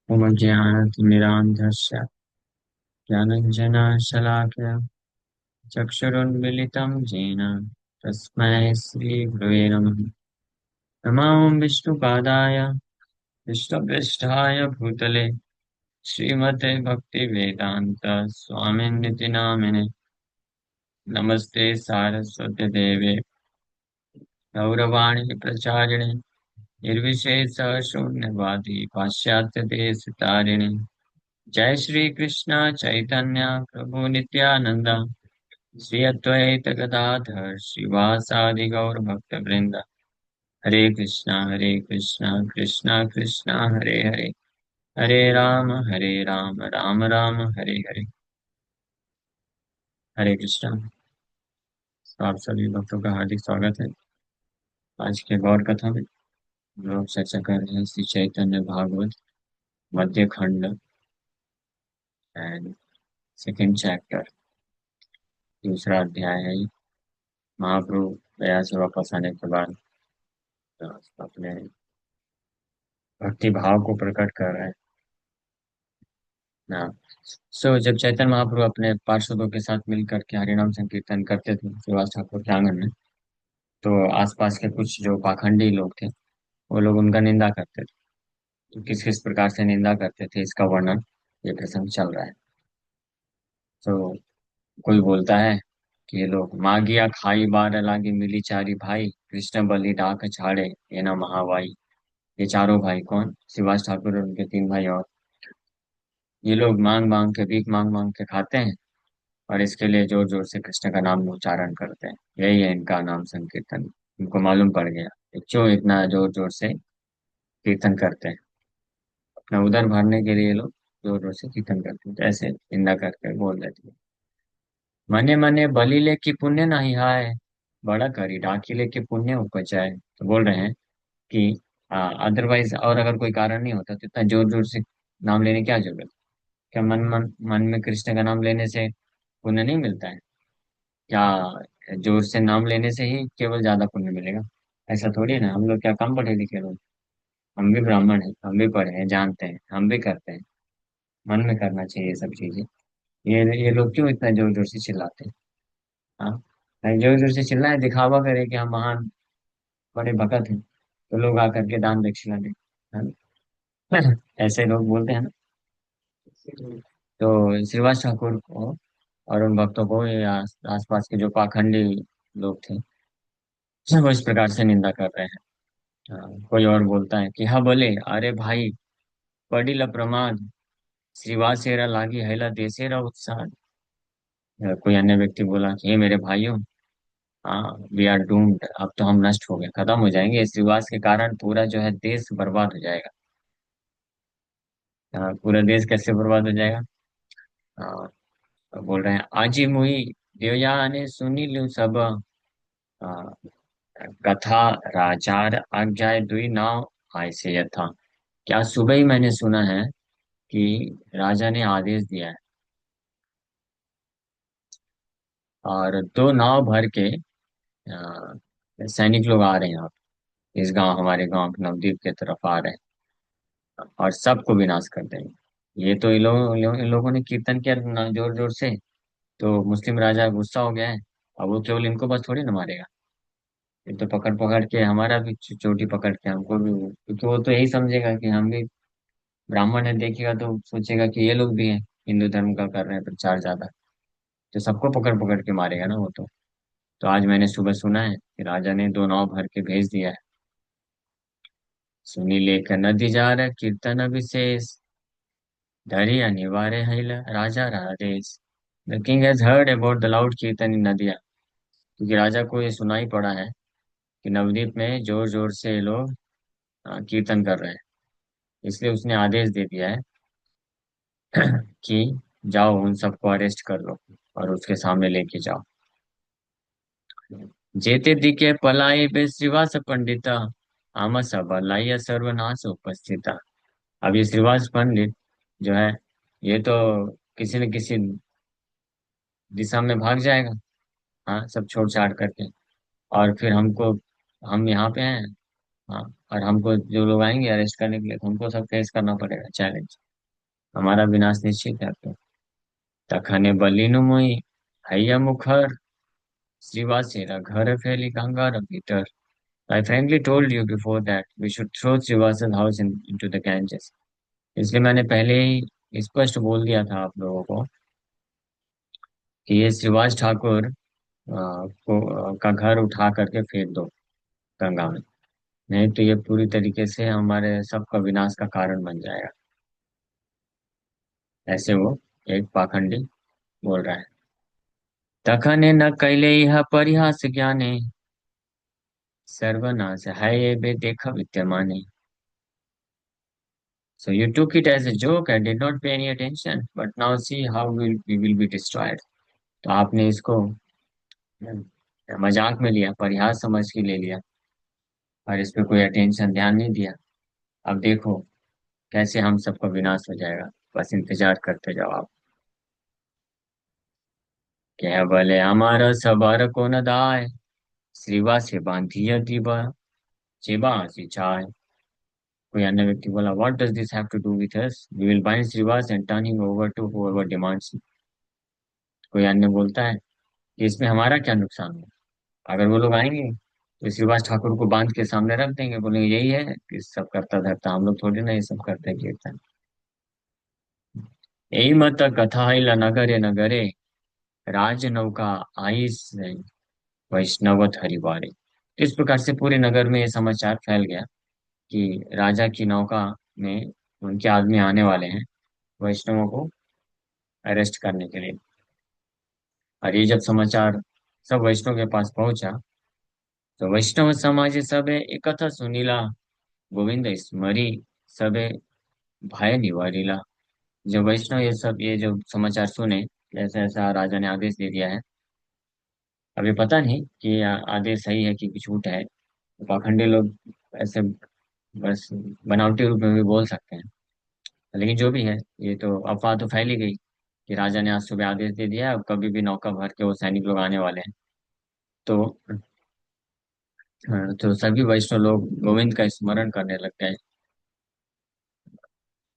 उपज्ञानतिमिरान्धस्य ज्ञानञ्जनशलाकया चक्षुरुन्मिलितं येन तस्मै श्रीगुरवे नमः। नमो विष्णुपादाय विष्णुपृष्ठाय भूतले श्रीमते भक्तिवेदान्त स्वामिनिति नामिने। नमस्ते सारस्वती देवे गौरवाणी प्रचारिणे निर्विशेष शून्यवादी पाश्चात्य देश तारिणे। जय श्री कृष्ण चैतन्य प्रभु नित्यानंद श्री अद्वैत गदाधर श्रीवासादि गौर भक्त वृंद। हरे कृष्णा कृष्णा कृष्णा हरे हरे, हरे राम राम राम हरे हरे। हरे कृष्णा। तो आप सभी भक्तों का हार्दिक स्वागत है। आज के गौर कथा में हम लोग चर्चा कर रहे हैं श्री चैतन्य भागवत मध्य खंड एंड सेकेंड चैप्टर, दूसरा अध्याय है ये। महाप्रभु गया से वापस आने के बाद अपने भक्ति भाव को प्रकट कर रहे हैं ना। जब चैतन्य महाप्रभु अपने पार्षदों के साथ मिलकर के हरिनाम संकीर्तन करते थे श्रीवास ठाकुर के आंगन में, तो आसपास के कुछ जो पाखंडी लोग थे वो लोग उनका निंदा करते थे। तो किस किस प्रकार से निंदा करते थे इसका वर्णन ये प्रसंग चल रहा है। तो कोई बोलता है कि ये लोग मागिया खाई बार लागी मिली चारी भाई कृष्ण बलि डाक छाड़े ये ना महावाई। ये चारों भाई कौन? शिवाज ठाकुर और उनके तीन भाई। और ये लोग मांग मांग के भीख मांग मांग के खाते हैं और इसके लिए जोर जोर से कृष्ण का नाम उच्चारण करते हैं। यही है इनका नाम संकीर्तन। इनको मालूम पड़ गया कि क्यों इतना जोर जोर से कीर्तन करते हैं। अपना उदर भरने के लिए ये लोग जोर जोर से कीर्तन करते हैं, तो ऐसे निंदा करके बोल देते हैं। मने मने बलि लेके पुण्य नहीं आए, बड़ा करी डाकी लेके पुण्य उपजाए। तो बोल रहे हैं कि अदरवाइज और अगर कोई कारण नहीं होता तो इतना जोर जोर से नाम लेने की क्या जरूरत? क्या मन में कृष्ण का नाम लेने से पुण्य नहीं मिलता है क्या? जोर से नाम लेने से ही केवल ज्यादा पुण्य मिलेगा? ऐसा थोड़ी है ना। हम लोग क्या कम पढ़े लिखे लोग? हम भी ब्राह्मण हैं, हम भी पढ़े हैं, जानते हैं, हम भी करते हैं। मन में करना चाहिए ये सब चीजें। ये लोग क्यों इतना जोर जोर से चिल्लाते हैं? हाँ, नहीं, जोर जोर से चिल्लाए दिखावा करे कि हम महान बड़े भगत हैं, तो लोग आकर के दान दक्षिणा दें। हाँ? ऐसे लोग बोलते हैं ना। तो श्रीवास ठाकुर को और उन भक्तों को ये आसपास के जो पाखंडी लोग थे वो इस प्रकार से निंदा कर रहे हैं। कोई और बोलता है कि हाँ बोले अरे भाई पडिल प्रमाद श्रीवासेरा लागी हैला देसेरा उत्साह। कोई अन्य व्यक्ति बोला कि हे मेरे भाइयों, हाँ वी आर डूम्ड, अब तो हम नष्ट हो गए, खत्म हो जाएंगे। इस विवाद के कारण पूरा जो है देश बर्बाद हो जाएगा। पूरा देश कैसे बर्बाद हो जाएगा? हाँ, तो बोल रहे हैं आजी मुई देवया ने सुनी लू सब कथा राजार आज्ञाए दुई नाव आय से यथा। क्या सुबह ही मैंने सुना है कि राजा ने आदेश दिया है और दो नाव भर के सैनिक लोग आ रहे हैं यहाँ पे। इस गांव, हमारे गांव के नवदीप के तरफ आ रहे हैं और सबको विनाश कर देंगे। ये तो इन लोगों ने कीर्तन किया ना जोर जोर से, तो मुस्लिम राजा गुस्सा हो गया है। अब वो केवल इनको बस थोड़ी ना मारेगा, ये तो पकड़ पकड़ के हमारा भी चोटी पकड़ के हमको भी, क्योंकि वो तो यही समझेगा कि हम भी ब्राह्मण है, देखेगा तो सोचेगा कि ये लोग भी हैं, हिंदू धर्म का कर रहे हैं प्रचार ज्यादा, तो सबको पकड़ पकड़ के मारेगा ना वो तो। तो आज मैंने सुबह सुना है कि राजा ने दो नाव भर के भेज दिया है। सुनी लेकर नदी जा रहा कीर्तन अभिशेष, धरी अनिवार्य है Raja Rajesh. The king has heard about the loud kirtan in नदिया। क्योंकि राजा को ये सुनाई पड़ा है कि नवद्वीप में जोर जोर से ये लोग कीर्तन कर रहे हैं, इसलिए उसने आदेश दे दिया है कि जाओ उन सबको अरेस्ट कर लो और उसके सामने लेके जाओ। जेते दिखे पलाई बे श्रीवास पंडिता, आम सब लाइया सर्वनाश उपस्थिता। अब ये श्रीवास पंडित जो है, ये तो किसी न किसी दिशा में भाग जाएगा, हाँ, सब छोड़ छाड़ करके। और फिर हमको, हम यहाँ पे हैं, हाँ, और हमको जो लोग आएंगे अरेस्ट करने के लिए, तो हमको सब फेस करना पड़ेगा चैलेंज। हमारा विनाश निश्चित है अब तो। तखने बलिनु मुई हैया मुखर, श्रीवासेरा घर फैली कंगार भीतर। I frankly told you before that we should throw Srivasa's house into the Ganges. इसलिए मैंने पहले ही स्पष्ट बोल दिया था आप लोगों को कि ये श्रीवास ठाकुर का घर उठा करके फेंक दो गंगा में। नहीं तो ये पूरी तरीके से हमारे सबका विनाश का कारण बन जाएगा। ऐसे वो एक पाखंडी बोल रहा है। तखने न कैले यह परिहास ज्ञाने, सर्वनाश है ये बे देखा विद्यमाने। So you took it as a joke and did not pay any attention, but now see how we will be destroyed. तो आपने इसको मजाक में लिया, परिहास समझ के ले लिया, और इस पे कोई अटेंशन ध्यान नहीं दिया। अब देखो कैसे हम सबका विनाश हो जाएगा। बस इंतजार करते जाओ आप। क्या भले हमारा सबर को न दाय, श्रीवा से बांधिया दीबा, चिबा सिंचाए। कोई अन्य व्यक्ति बोला, what does this have to do with us, we will bind Shrivas and turn him over to whoever demands. कोई अन्य बोलता है कि इसमें हमारा क्या नुकसान है। अगर वो लोग आएंगे तो श्रीवास ठाकुर को बांध के सामने रख देंगे, बोलेंगे यही है कि सब करता धरता, हम लोग थोड़ी ना ये सब करते हैं कीर्तन। यही मत कथा है नगरे नगरे, राज नौका आई से वैष्णवत हरिवारी। इस प्रकार से पूरे नगर में ये समाचार फैल गया कि राजा की नौका में उनके आदमी आने वाले हैं वैष्णवों को अरेस्ट करने के लिए। और ये जब समाचार सब वैष्णव के पास पहुंचा, तो वैष्णव समाज सबे एकथा सुनीला, गोविंद स्मरी सबे भय निवारीला। जब वैष्णव ये जो समाचार सुने कि ऐसा ऐसा राजा ने आदेश दे दिया है, अभी पता नहीं कि ये आदेश सही है कि झूठ है। तो पाखंडी लोग ऐसे बस बनावटी रूप में भी बोल सकते हैं। लेकिन जो भी है, ये तो अफवाह तो फैली गई कि राजा ने आज सुबह आदेश दे दिया है, अब कभी भी नौका भर के वो सैनिक लोग आने वाले हैं। तो तो सभी वैष्णव लोग गोविंद का स्मरण करने लग गए,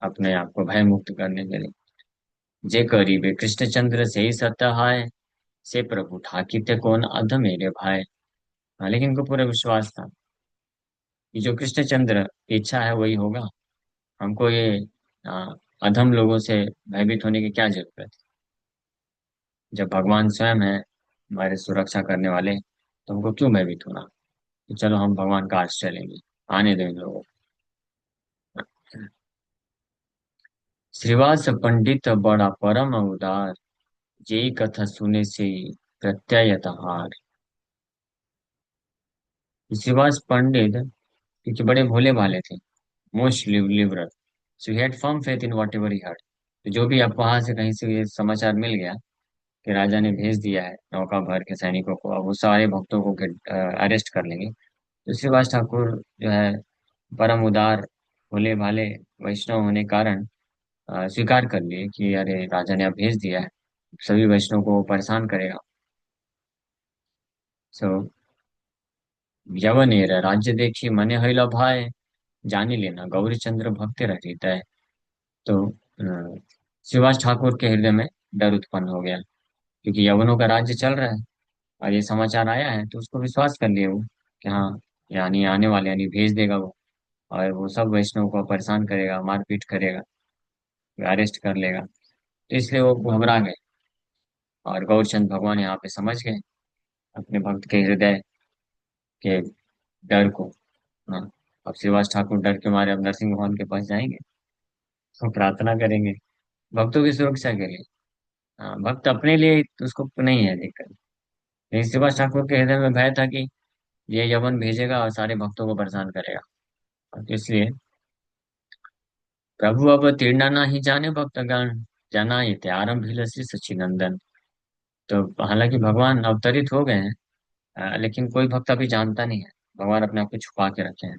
अपने आप को भय मुक्त करने के लिए। जे करीबे कृष्णचंद्र से ही सत्य से प्रभु ठाकिते कौन अध मेरे भाई। हाँ, लेकिन इनको पूरा विश्वास था कि जो कृष्णचंद्र की इच्छा है वही होगा। हमको ये आ, अधम लोगों से भयभीत होने की क्या जरूरत है, जब भगवान स्वयं है हमारे सुरक्षा करने वाले, तो हमको क्यों भयभीत होना। तो चलो हम भगवान का आश्रय लेंगे, आने दो इन लोगों को। श्रीवास पंडित बड़ा परम उदार, जेई कथा सुने से प्रत्ययत हार। श्रीवास पंडित क्योंकि बड़े भोले भाले थे, most liberal, so he had firm faith in what ever he heard. तो जो भी अफवाह से कहीं से ये समाचार मिल गया कि राजा ने भेज दिया है नौका भर के सैनिकों को, अब वो सारे भक्तों को अरेस्ट कर लेंगे। तो श्रीवास ठाकुर जो है परम उदार, भोले भाले वैष्णव होने के कारण स्वीकार कर लिए कि अरे राजा ने अब भेज दिया है, सभी वैष्णव को परेशान करेगा। सो यवनेर राज्य देखी मने हईला भाई, जानी लेना गौरी चंद्र भक्त रहता है। तो शिवाज ठाकुर के हृदय में डर उत्पन्न हो गया, क्योंकि यवनों का राज्य चल रहा है और ये समाचार आया है, तो उसको विश्वास कर लिए वो कि हाँ, यानी आने वाले, यानी भेज देगा वो, और वो सब वैष्णव को परेशान करेगा, मारपीट करेगा, अरेस्ट कर लेगा। तो इसलिए वो घबरा गए, और गौरचंद भगवान यहाँ पे समझ गए अपने भक्त के हृदय के डर को। हाँ, अब श्रीवास ठाकुर डर के मारे अब नरसिंह भगवान के पास जाएंगे, तो प्रार्थना करेंगे भक्तों की सुरक्षा के लिए। हाँ, भक्त अपने लिए तो उसको नहीं है दिक्कत, लेकिन श्रीवास ठाकुर के हृदय में भय था कि ये यवन भेजेगा और सारे भक्तों को परेशान करेगा। तो इसलिए प्रभु अब तीर्णा ना ही जाने भक्तगण, जना ये आरंभ श्री सच्चिनंदन। तो हालांकि भगवान अवतरित हो गए हैं, लेकिन कोई भक्त अभी जानता नहीं है, भगवान अपने आप को छुपा के रखे हैं।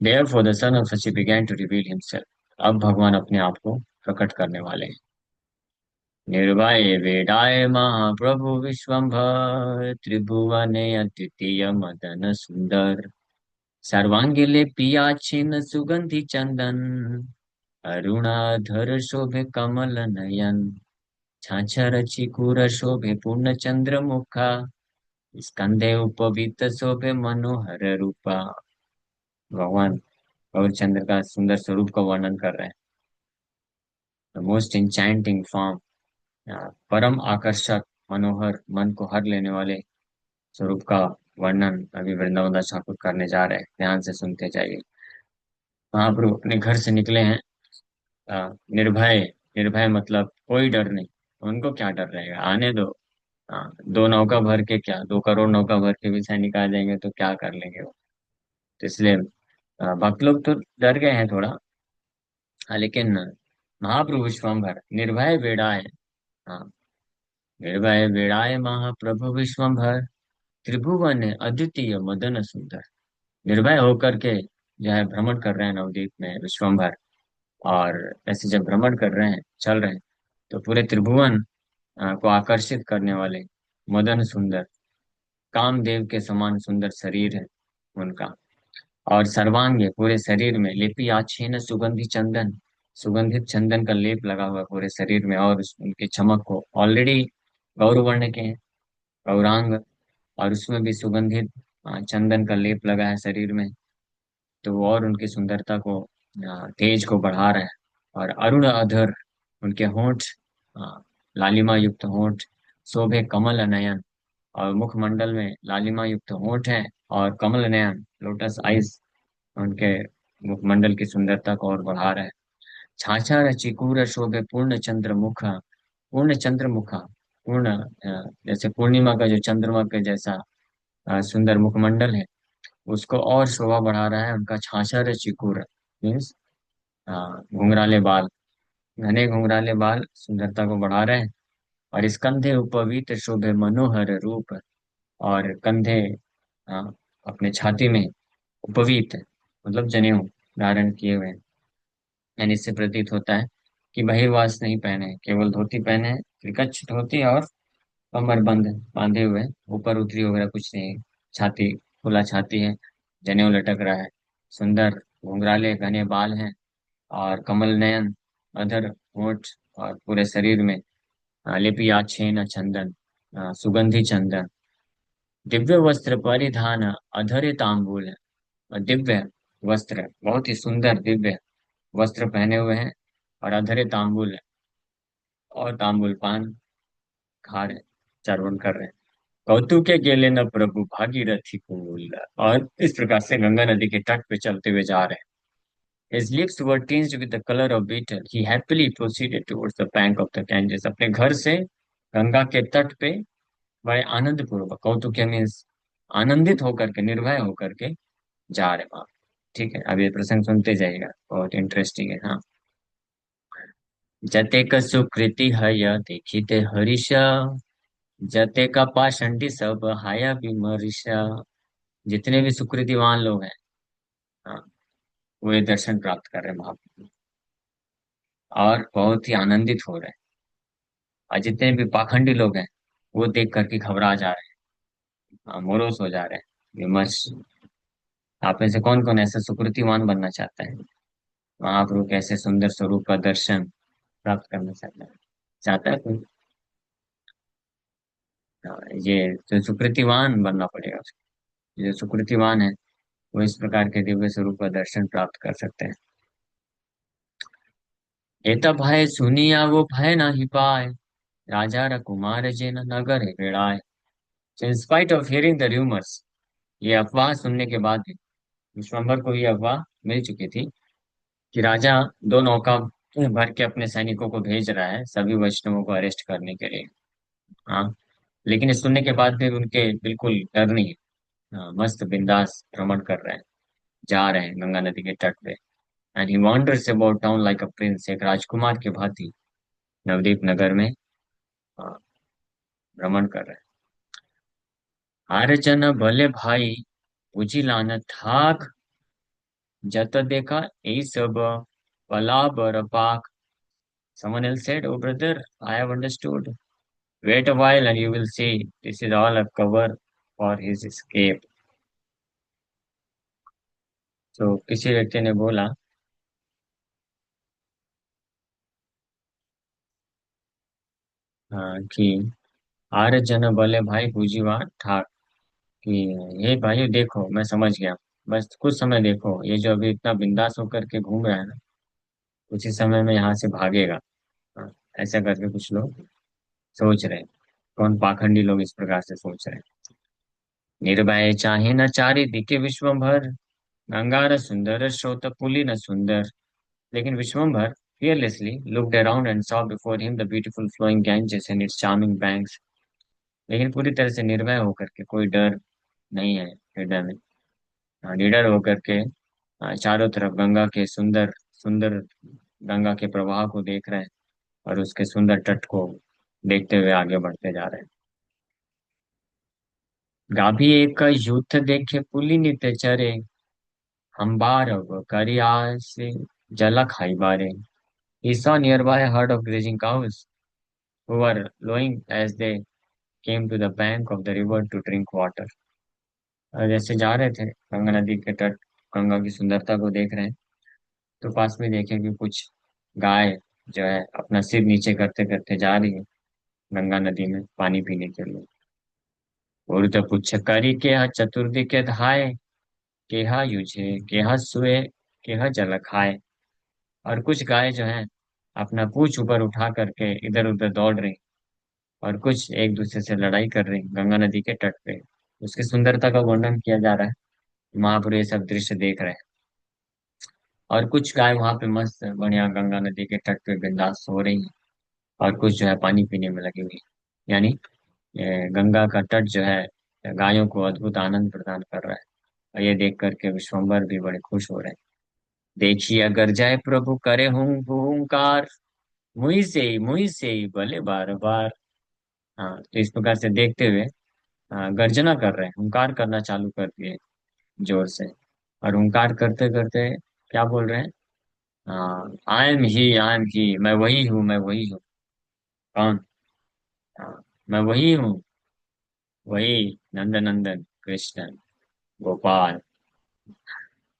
Therefore the son of Sachi began to reveal himself। अब भगवान अपने आप को प्रकट करने वाले हैं। निर्भय वेदाय महाप्रभु विश्वम्भर, त्रिभुवने अद्वितीय मदन सुंदर। सर्वांगे लेपिया छिन्न सुगंधि चंदन, अरुणाधर शोभे कमल नयन, छाछर चिकुर शोभे पूर्ण चंद्र मुखा, स्कंदे उपवीत शोभे मनोहर रूपा। भगवान गौरचंद्र का सुंदर स्वरूप का वर्णन कर रहे हैं। द मोस्ट इंचैंटिंग फॉर्म, परम आकर्षक, मनोहर, मन को हर लेने वाले स्वरूप का वर्णन अभी वृंदावन दास ठाकुर करने जा रहे हैं। ध्यान से सुनते जाइए। महाप्रभु अपने घर से निकले हैं, निर्भय। निर्भय मतलब कोई डर नहीं। उनको क्या डर रहेगा, आने दो। दो नौका भर के क्या, 2 करोड़ नौका भर के भी सैनिक आ जाएंगे तो क्या कर लेंगे वो। तो इसलिए भक्त लोग तो डर गए हैं थोड़ा। लेकिन महाप्रभु विश्वम्भर निर्भय बेड़ाए। हाँ, निर्भय बेड़ाए महाप्रभु विश्वम्भर, त्रिभुवन अद्वितीय मदन सुंदर। निर्भय होकर के जो है भ्रमण कर रहे हैं नवद्वीप में विश्वम्भर। और ऐसे जब भ्रमण कर रहे हैं, चल रहे हैं, तो पूरे त्रिभुवन को आकर्षित करने वाले मदन सुंदर, कामदेव के समान सुंदर शरीर है उनका। और सर्वांगे पूरे शरीर में लिपि आछेन सुगंधि चंदन, सुगंधित चंदन का लेप लगा हुआ है पूरे शरीर में। और उनकी चमक को ऑलरेडी गौरवर्ण के हैं, गौरांग, और उसमें भी सुगंधित चंदन का लेप लगा है शरीर में। तो वो और उनकी सुंदरता को, तेज को बढ़ा रहा है। और अरुण अधर, उनके होंठ, आ, लालिमा युक्त होंठ, शोभे कमल नयन, और मुखमंडल में लालिमा युक्त होंठ है, और कमल नयन लोटस आइज उनके मुखमंडल की सुंदरता को और बढ़ा रहा है। छाछा चिकूर शोभे पूर्ण चंद्र मुखा, पूर्ण चंद्र मुखा, पूर्ण जैसे पूर्णिमा का जो चंद्रमा के जैसा सुंदर मुखमंडल है, उसको और शोभा बढ़ा रहा है उनका छाछर चिकूर, मीन्स घुंघराले बाल। घने घुंघराले बाल सुंदरता को बढ़ा रहे हैं। और स्कंधे उपवीत शोभे मनोहर रूप, और कंधे आ, अपने छाती में उपवीत मतलब जनेऊ धारण किए हुए हैं। यानी इससे प्रतीत होता है कि बहिर्वास नहीं पहने हैं, केवल धोती पहने हैं, त्रिकच्छ धोती, और कमर बंद बांधे हुए हैं, ऊपर उतरी वगैरह कुछ नहीं है। छाती, खुला छाती है, जनेऊ लटक रहा है, सुंदर घुंघराले घने बाल हैं, और कमल नयन, अधर, होठ, और पूरे शरीर में लिपि आच्छेन चंदन, सुगंधि चंदन, दिव्य वस्त्र परिधान, अधरे तांबूल, दिव्य वस्त्र, बहुत ही सुंदर दिव्य वस्त्र पहने हुए हैं, और अधरे तांबूल है, और तांबूल पान खा रहे हैं, चारोन कर रहे हैं। कौतुक के गेले न प्रभु भागीरथी कूल, और इस प्रकार से गंगा नदी के तट पे चलते हुए जा रहे हैं। His lips were tinged with the color of betel. He happily proceeded towards the bank of the Ganges. अपने घर से गंगा के तट पे बड़े आनंद पूर्वक, कौतुक मीन्स आनंदित होकर के, निर्भय होकर के जा रहे वहां। ठीक है, अब ये प्रसंग सुनते जाइएगा, बहुत इंटरेस्टिंग है। हाँ। जते का सुकृति हय देखिते हरीश, जते का पाषंडी सब हाया विमर्श। जितने भी सुकृतिवान लोग हैं, हाँ, वो ये दर्शन प्राप्त कर रहे हैं महाप्रभु, और बहुत ही आनंदित हो रहे हैं। और जितने भी पाखंडी लोग हैं, वो देख करके घबरा जा रहे हैं, हाँ, मोरोस हो जा रहे हैं, विमर्श। आप में से कौन कौन ऐसा सुकृतिवान बनना चाहता है, महाप्रभु के ऐसे सुंदर स्वरूप का दर्शन प्राप्त करना चाहता है? चाहता है कोई? हाँ, ये जो सुकृतिवान बनना पड़ेगा उसको। जो सुकृतिवान है, वो इस प्रकार के दिव्य स्वरूप का दर्शन प्राप्त कर सकते हैं। एता भय सुनिया वो भय नहीं पाए, राजा कुमार जिन नगर है बेड़ाए। So in spite of hearing the rumors, ये अफवाह सुनने के बाद भी विश्वम्भर को ये अफवाह मिल चुकी थी कि राजा 2 नौका भर के अपने सैनिकों को भेज रहा है सभी वैष्णवों को अरेस्ट करने के लिए। हाँ, लेकिन इस सुनने के बाद भी उनके बिल्कुल डर नहीं है। हाँ, मस्त बिंदास भ्रमण कर रहे हैं, जा रहे हैं गंगा नदी के तट पे। And he wanders about town like a prince, एक राजकुमार की भांति नवदीप नगर में हाँ, भ्रमण कर रहे हैं। आर्य जन भले भाई बुझी लान थाक, जत देखा यही सब पला बरपाक। Someone else said, "Oh brother, I have understood. Wait a while and you will see. This is all a cover for his escape." तो किसी व्यक्ति ने बोला, कि आर्य जन बोले भाई बूझीवा ठाक, कि ये भाई देखो मैं समझ गया, बस कुछ समय देखो, ये जो अभी इतना बिंदास होकर के घूम रहा है ना, कुछ ही समय में यहाँ से भागेगा। हाँ, ऐसा करके कुछ लोग सोच रहे हैं। कौन पाखंडी लोग इस प्रकार से सोच रहे हैं। निर्भय चाहे न चारि दिखे विश्वभर, अंगार सुंदर स्रोत पुली न सुंदर। लेकिन विश्वम्भर fearlessly looked around and saw before him the beautiful flowing Ganges and its charming banks। लेकिन पूरी तरह से निर्भय होकर के, कोई डर नहीं है हृदय में। निडर होकर के चारों तरफ गंगा के सुंदर सुंदर गंगा के प्रवाह को देख रहे हैं, और उसके सुंदर तट को देखते हुए आगे बढ़ते जा रहे हैं। गाभी एक युद्ध देखे पुली नित चरे, हम बार अब करियासे जल खाई बारे। He saw nearby a herd of grazing cows who were lowing as they came to the bank of the river to drink water। और जैसे जा रहे थे गंगा नदी के तट, गंगा की सुंदरता को देख रहे हैं, तो पास में देखे कि कुछ गाय जो है अपना सिर नीचे करते करते जा रही है गंगा नदी में पानी पीने के लिए। उर्द पुच्छ करी के चतुर्दी के धाय, केहा युझे केहा सुए केहा जल खाए। और कुछ गाय जो है अपना पूंछ ऊपर उठा करके इधर उधर दौड़ रही, और कुछ एक दूसरे से लड़ाई कर रही गंगा नदी के तट पे। उसकी सुंदरता का वर्णन किया जा रहा है। महापुर ये सब दृश्य देख रहे हैं, और कुछ गाय वहां पे मस्त बढ़िया गंगा नदी के तट पे बिंदास सो रही हैं, और कुछ जो है पानी पीने में लगी हुई है। यानी गंगा का तट जो है गायों को अद्भुत आनंद प्रदान कर रहा है। और ये देख करके विश्वम्भर भी बड़े खुश हो रहे हैं। देखिए अगर जय प्रभु करे हूँ हुंकार, मुई से ही भले बार बार। हाँ, तो इस प्रकार से देखते हुए गर्जना कर रहे हैं, हुंकार करना चालू कर दिए जोर से। और हुंकार करते करते क्या बोल रहे हैं? आई एम ही, मैं वही हूँ, मैं वही हूँ। कौन? मैं वही हूँ, वही नंदनंदन कृष्ण गोपाल।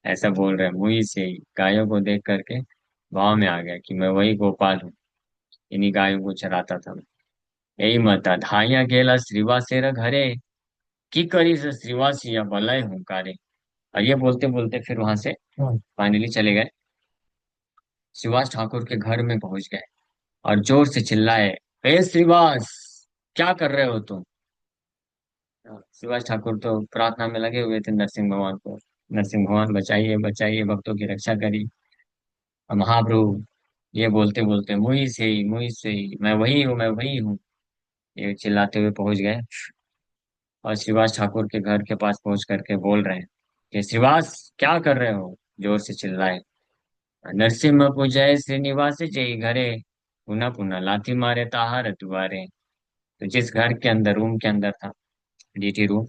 ऐसा बोल रहे हैं मुंह से ही, गायों को देख करके भाव में आ गया कि मैं वही गोपाल हूँ, इन्हीं गायों को चराता था मैं। यही मता धाइया गेला श्रीवासेर घरे, की करी से श्रीवासिया बलय हूँ। और ये बोलते बोलते फिर वहां से फाइनली चले गए, श्रीवास ठाकुर के घर में पहुंच गए, और जोर से चिल्लाए, हे श्रीवास, क्या कर रहे हो तुम? श्रीवास ठाकुर तो प्रार्थना में लगे हुए थे नरसिंह भगवान को, नरसिंह भगवान बचाइए बचाइए, भक्तों की रक्षा करिए। और महाप्रभु ये बोलते बोलते मुई से ही, मैं वही हूँ, मैं वही हूँ, ये चिल्लाते हुए पहुंच गए। और श्रीवास ठाकुर के घर के पास पहुंच करके बोल रहे हैं कि श्रीवास क्या कर रहे हो? जोर से चिल्लाए, नरसिम्हा को जय श्रीनिवास जय घरे, पुनः पुनः लाथी मारे ताहार दुआरे। तो जिस घर के अंदर, रूम के अंदर था, डीटी रूम,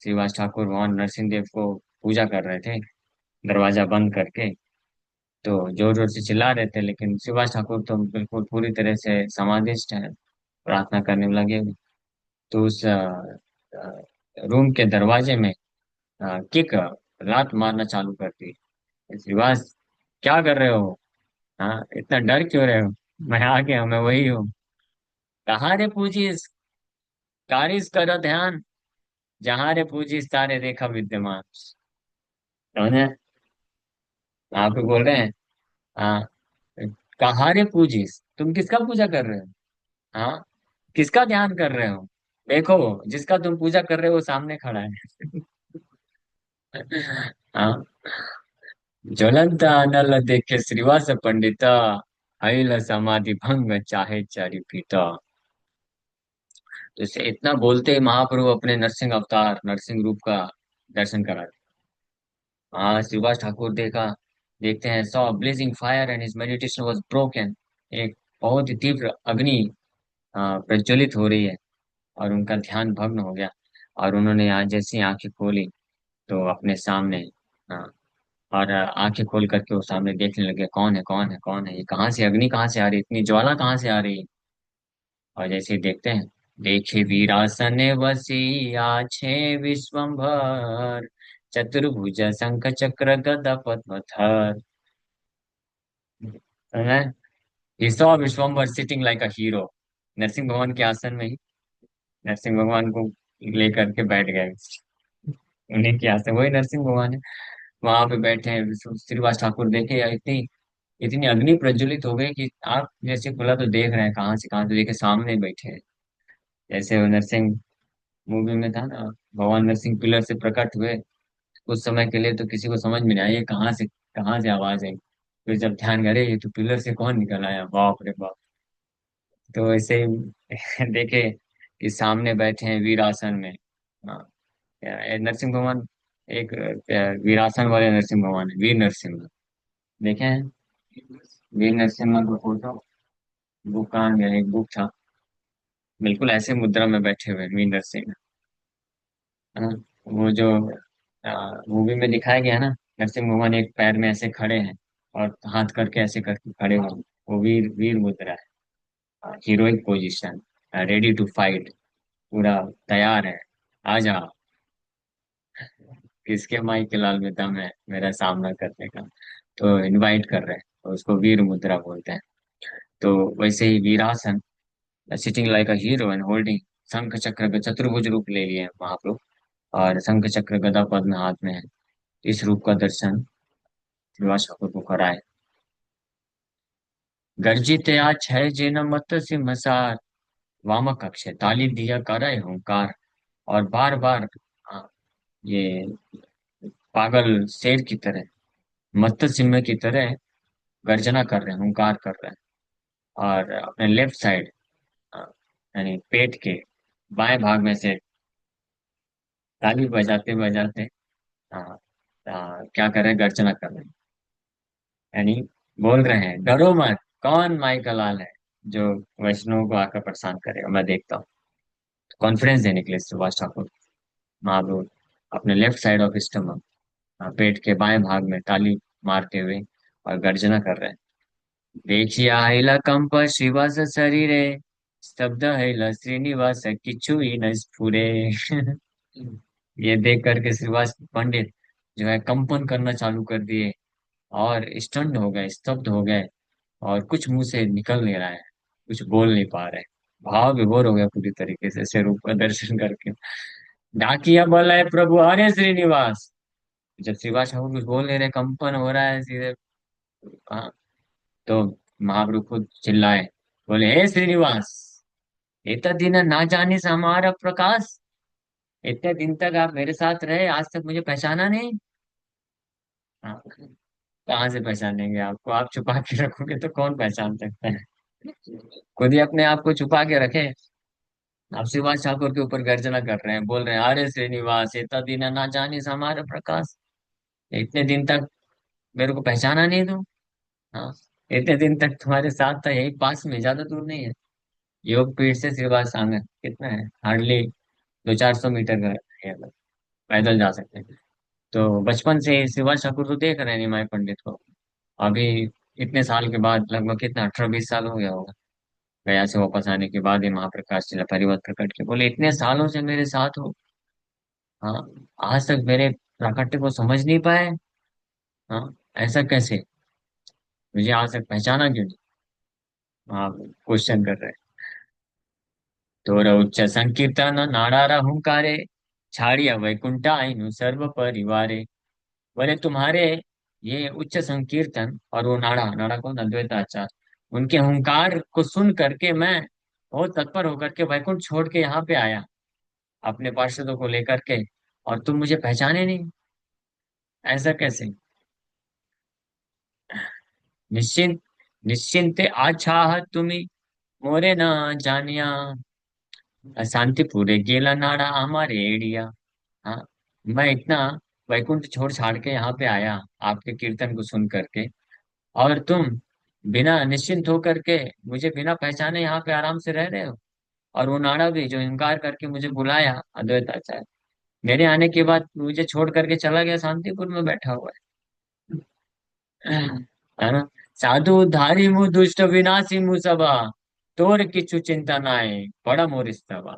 श्रीवास ठाकुर भगवान नरसिंह देव को पूजा कर रहे थे दरवाजा बंद करके। तो जोर जोर से चिल्ला रहे थे, लेकिन श्रीवास ठाकुर तो बिल्कुल पूरी तरह से समाधिष्ट है, प्रार्थना करने में लगे हुए। तो उस रूम के दरवाजे में किक, लात मारना चालू कर दी। श्रीवास क्या कर रहे हो? हाँ, इतना डर क्यों रहे हो? मैं आ गया, मैं वही हूँ। कहाँ रे पूजी, कारिस करो ध्यान, जहाँ रे पूजी तारे रेखा विद्यमान। समझे? आप भी बोल रहे हैं। हाँ, कहाँ रे पूजी, तुम किसका पूजा कर रहे हो? हाँ, किसका ध्यान कर रहे हो? देखो, जिसका तुम पूजा कर रहे हो वो सामने खड़ा है। हाँ, ज्वलंत अनल देखे श्रीवास पंडिता, हईल समाधि भंग चाहे चारि पीता। तो इसे इतना बोलते ही महाप्रभु अपने नरसिंह अवतार, नरसिंह रूप का दर्शन कराते। हाँ, श्रीवास ठाकुर देखते हैं, saw blazing fire and his meditation was broken. एक बहुत ही तीव्र अग्नि प्रज्वलित हो रही है, और उनका ध्यान भग्न हो गया। और उन्होंने आज जैसी आंखें खोली, तो अपने सामने, हाँ, और आंखें खोल करके वो सामने देखने लगे, कौन है, कौन है, कौन है, ये कहाँ से अग्नि, कहाँ से आ रही है, इतनी ज्वाला कहाँ से आ रही है? और जैसे ही देखते हैं, देखे वीरासने वसी आछे विश्वम्भर, चतुर्भुज शंख चक्र गदा पद्म धर। He saw Vishwambhar sitting like a hero. Narasimha भगवान के आसन में ही नरसिंह भगवान को लेकर के बैठ गए। उन्हीं के आसन, वही नरसिंह भगवान है, वहां पे बैठे हैं। श्रीवास ठाकुर देखे, इतनी इतनी अग्नि प्रज्वलित हो गई कि आप जैसे खुला तो देख रहे हैं, कहाँ से देखे, सामने बैठे हैं। जैसे वो नरसिंह मूवी में था ना, भगवान नरसिंह पिलर से प्रकट हुए। कुछ समय के लिए तो किसी को समझ में नहीं आई ये कहाँ से आवाज आई। फिर जब ध्यान करे, ये तो पिलर से कौन निकल आया, बाप रे बाप। तो ऐसे ही देखे कि सामने बैठे हैं वीरासन में। हाँ, ये नरसिंह भगवान एक वीरासन वाले नरसिंह भगवान है, वीर नरसिंह देखे हैं। वीर नरसिम्हा को फोटो बुक कहाँ गया, एक बुक था, बिल्कुल ऐसे मुद्रा में बैठे हुए वीर नरसिंह। हाँ, वो जो मूवी में दिखाया गया ना, नरसिंह भगवान एक पैर में ऐसे खड़े हैं और हाथ करके ऐसे करके खड़े हुए हैं। वो वीर वीर मुद्रा है, heroic position, ready to fight, पूरा तैयार है। आ जाओ, किसके माई के लाल में दम है मेरा सामना करने का। तो इनवाइट कर रहे हैं, तो उसको वीर मुद्रा बोलते हैं। तो वैसे ही वीरासन, sitting like a hero and holding शंख चक्र का चतुर्भुज रूप ले लिए हैं महाप्रभु। और शंख चक्र गदा पद्म हाथ में है। इस रूप का दर्शन श्रीवास ठाकुर को कराए। गर्जित आज छह जिन मत सिमसार, वाम कक्ष ताली दिया करे हुंकार। और बार बार ये पागल शेर की तरह, मत्त सिंह की तरह गर्जना कर रहे हैं, हुंकार कर रहे हैं। और अपने लेफ्ट साइड, यानी पेट के बाएं भाग में से ताली बजाते बजाते क्या कर रहे हैं, गर्जना कर रहे हैं। यानी बोल रहे हैं, डरो मत, कौन माई का लाल है जो वैष्णव को आकर परेशान करेगा, मैं देखता हूँ। कॉन्फिडेंस देने के लिए सुभाष ठाकुर महाप्रभु अपने लेफ्ट साइड ऑफ स्टमक, पेट के बाएं भाग में ताली मारते हुए और गर्जना कर रहे हैं। देखिए आइला कंप श्रीवास शरीरे, स्तब्ध है श्रीनिवास किच्छु ही न स्फुरे। ये देख करके श्रीवास पंडित जो है कंपन करना चालू कर दिए, और स्टंट हो गए, स्तब्ध हो गए, और कुछ मुंह से निकल नहीं रहा है, कुछ बोल नहीं पा रहे। भाव विभोर हो गया पूरी तरीके से ऐसे रूप का दर्शन करके। डाकिया बोला है, प्रभु अरे श्रीनिवास। जब श्रीवास ठाकुर कुछ बोल नहीं रहे, कंपन हो रहा है सीधे, हाँ, तो महाप्रभु खुद चिल्लाए, बोले हे श्रीनिवास, इतना दिन ना जाने से हमारा प्रकाश, इतने दिन तक आप मेरे साथ रहे, आज तक मुझे पहचाना नहीं। हाँ, कहाँ से पहचानेंगे आपको, आप छुपा के रखोगे तो कौन पहचान सकता है। खुद ही अपने आप को छुपा के रखे। आप शिवाज ठाकुर के ऊपर गर्जना कर रहे हैं, बोल रहे हैं अरे श्रीनिवास, इतना दिन ना जाने से हमारा प्रकाश, इतने दिन तक मेरे को पहचाना नहीं तुम। हाँ, इतने दिन तक तुम्हारे साथ था, यही पास में, ज्यादा दूर नहीं है। योग पीठ से श्रीवास आंगन कितना है, हार्डली 200-400 मीटर का है, पैदल जा सकते हैं। तो बचपन से ही शिवाज ठाकुर तो देख रहे हैं निमाई पंडित को। अभी इतने साल के बाद, लगभग कितना, 18-20 साल हो गया होगा, गया से वापस आने के बाद ये महाप्रकाश चला परिवत प्रकट के बोले, इतने सालों से मेरे साथ हो, हाँ, आज तक मेरे प्राकट्य को समझ नहीं पाए। हाँ, ऐसा कैसे, मुझे आज तक पहचाना क्यों नहीं। हाँ, क्वेश्चन कर रहे हैं। तोर उच्च संकीर्तन नाडारा हुंकारे, छाड़िया वैकुंठा आइनु सर्व परिवारे। बोले तुम्हारे ये उच्च संकीर्तन और वो नाड़ा नाड़ा को अद्वैत आचार्य, उनके हुंकार को सुन करके मैं बहुत तत्पर होकर के वैकुंठ छोड़ के यहाँ पे आया, अपने पार्षदों को लेकर के, और तुम मुझे पहचाने नहीं, ऐसा कैसे। निश्चिंत निश्चिंते आछाह तुम्ही मोरे ना जानिया, शांतिपुरे गेला नाड़ा हमारे एड़िया। हाँ, मैं इतना वैकुंठ छोड़ छाड़ के यहाँ पे आया आपके कीर्तन को सुन करके, और तुम बिना निश्चिंत होकर के, मुझे बिना पहचाने यहाँ पे आराम से रह रहे हो। और वो नाड़ा भी जो इनकार करके मुझे बुलाया अद्वैत आचार्य, मेरे आने के बाद मुझे छोड़ करके चला गया, शांतिपुर में बैठा हुआ है। है ना। साधु उद्धारी मुँह दुष्ट विनाशी मुँह सबा, तोर किछु चिंता नाय, बड़ा मोर स्तवा।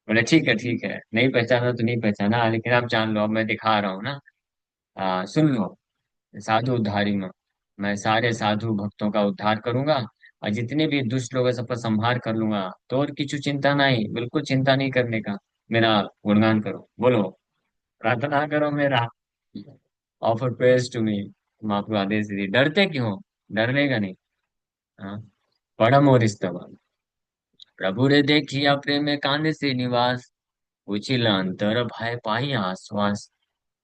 बोले ठीक है, नहीं पहचाना तो नहीं पहचाना, लेकिन आप जान लो, अब मैं दिखा रहा हूँ ना। सुन लो। साधु उद्धारी मैं सारे साधु भक्तों का उद्धार करूंगा, और जितने भी दुष्ट लोग हैं सबका संहार कर लूंगा। तो और किछु चिंता नहीं, बिल्कुल चिंता नहीं करने का। मेरा गुणगान करो, बोलो, प्रार्थना करो मेरा। Offer prayers to me. तुम आपको आदेश दिए, डरते क्यों हो? डरने का नहीं। हाँ। परम और स्तव प्रभु रे देखिया प्रेम कांद से निवास, उचिल अंतर भय पाई आश्वास।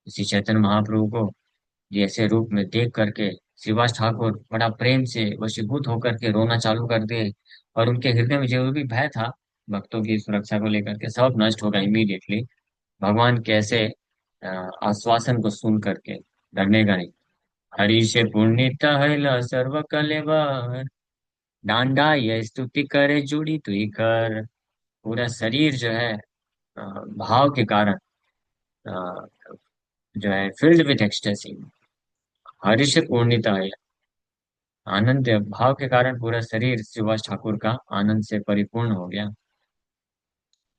इसी चैतन्य महाप्रभु को ये ऐसे रूप में देख करके श्रीवास ठाकुर बड़ा प्रेम से वशीभूत होकर के रोना चालू कर दिए। और उनके हृदय में जो भी भय था भक्तों की सुरक्षा को लेकर के, सब नष्ट हो गया इमीडिएटली। भगवान कैसे आश्वासन को सुन करके डरने का नहीं। हरि से पुण्य है सर्व कलेवर, डांडा ये स्तुति करे जुड़ी तुई कर। पूरा शरीर जो है भाव के कारण अ, जो है फिल्ड विथ एक्सटेसी। हरि से पूर्णिता है, आनंद भाव के कारण पूरा शरीर सुभाष ठाकुर का आनंद से परिपूर्ण हो गया।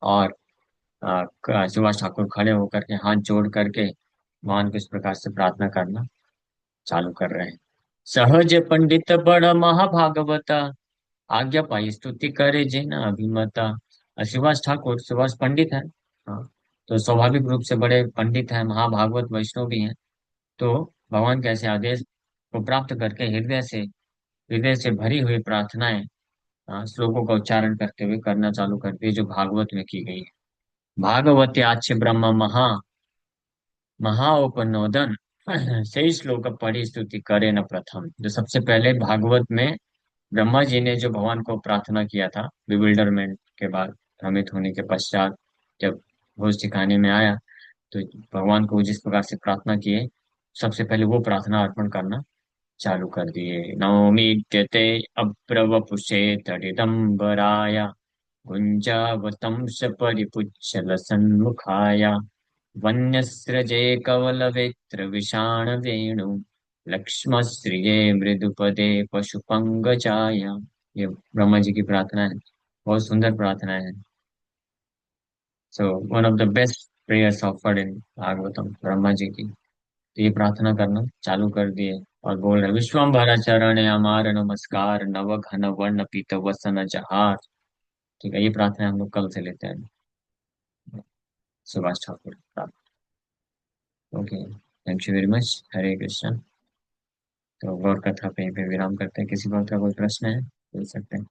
और सुभाष ठाकुर खड़े होकर के हाथ जोड़ करके भगवान को इस प्रकार से प्रार्थना करना चालू कर रहे हैं। सहज पंडित बड़ महाभागवता, आज्ञा पाई स्तुति करे जिन अभिमता। सुभाष ठाकुर सुभाष पंडित है। हाँ। तो स्वाभाविक रूप से बड़े पंडित हैं, महाभागवत वैष्णव भी हैं। तो भगवान के ऐसे आदेश को प्राप्त करके हृदय से भरी हुई प्रार्थनाएं श्लोकों का उच्चारण करते हुए करना चालू करती है, जो भागवत में की गई है। भागवते आच्य ब्रह्म महाओपनोदन सही श्लोक पढ़ी स्तुति करे न प्रथम। जो सबसे पहले भागवत में ब्रह्मा जी ने जो भगवान को प्रार्थना किया था विविल्डरमेंट के बाद, भ्रमित होने के पश्चात, जब होश ठिकाने में आया, तो भगवान को जिस प्रकार से प्रार्थना किए, सबसे पहले वो प्रार्थना अर्पण करना चालू कर दिए। नवमीड्यते अब्रवपुषे तडिदम्बराय, गुञ्जावतं सपरिपुच्छल सन्मुखाय, वन्यस्रजे कवलवेत्र विषाण वेणु, लक्ष्मश्रिये मृदुपदे पशुपंगजाय। ये ब्रह्मा जी की प्रार्थना है, बहुत सुंदर प्रार्थना है। So one of the best prayers offered in Bhagavatam, Brahma ji की। तो ये प्रार्थना करना चालू कर दिए और बोल रहे, विश्वम्भर चरण हमार नमस्कार, नव घन वर्ण पीत वसन जहार। ठीक है, ये प्रार्थना हम लोग कल से लेते हैं, Subhash Thakur. Okay, thank you very much. Hare Krishna. तो गौर कथा पे यहीं पे विराम करते हैं। किसी बात का कोई प्रश्न है, पूछ सकते हैं।